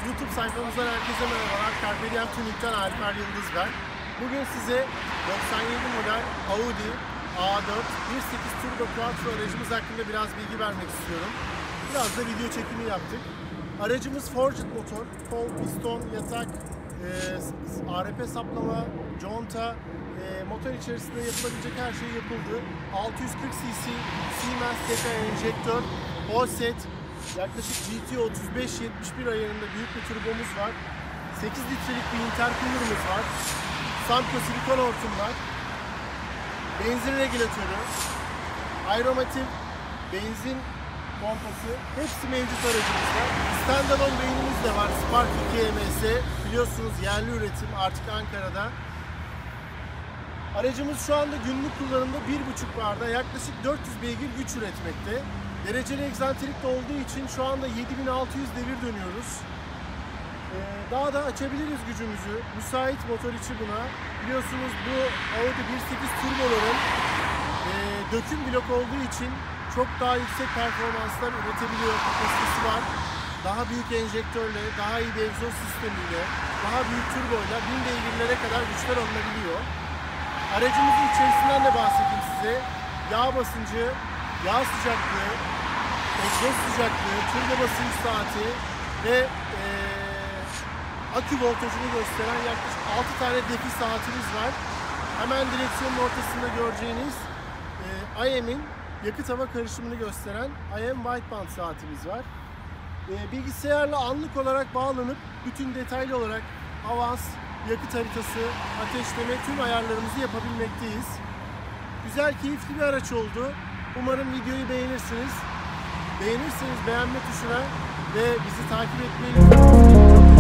YouTube sayfamızdan herkese merhabalar. Tanıttık'tan Alper Yıldız ben. Bugün size 97 model Audi A4 1.8 Turbo Quattro aracımız hakkında biraz bilgi vermek istiyorum. Biraz da video çekimi yaptık. Aracımız forged motor, kol, piston, yatak, ARP saplama, conta, motor içerisinde yapılabilecek her şey yapıldı. 640 cc Siemens deka enjektör, offset, yaklaşık GT 35-71 ayarında büyük bir turbomuz var. 8 litrelik bir intercooler'ımız var. Samco silikon hortumlar, benzin regülatörü, aeromatik, benzin pompası, hepsi mevcut aracımızda. Standalone beynimiz de var. Spark 2 EMS, biliyorsunuz yerli üretim artık Ankara'da. Aracımız şu anda günlük kullanımda 1.5 barda yaklaşık 400 beygir güç üretmekte. Dereceli egzantrikte olduğu için şu anda 7600 devir dönüyoruz. Daha da açabiliriz gücümüzü. Müsait motor içi buna. Biliyorsunuz bu Audi 1.8 turboların döküm blok olduğu için çok daha yüksek performanslar üretebiliyor. Kapasitesi var. Daha büyük enjektörle, daha iyi bir egzoz sistemiyle, daha büyük turboyla 1000 beygirlere kadar güçler alınabiliyor. Aracımızın içerisinden de bahsedeyim size. Yağ basıncı, yağ sıcaklığı, egzoz sıcaklığı, turbo basınç saati ve akü voltajını gösteren yaklaşık 6 tane defi saatimiz var. Hemen direksiyonun ortasında göreceğiniz IM'in yakıt hava karışımını gösteren IM Wideband saatimiz var. Bilgisayarla anlık olarak bağlanıp bütün detaylı olarak avans, yakıt haritası, ateşleme tüm ayarlarımızı yapabilmekteyiz. Güzel, keyifli bir araç oldu. Umarım videoyu beğenirsiniz. Beğenirseniz beğenme tuşuna ve bizi takip etmeyi unutmayın.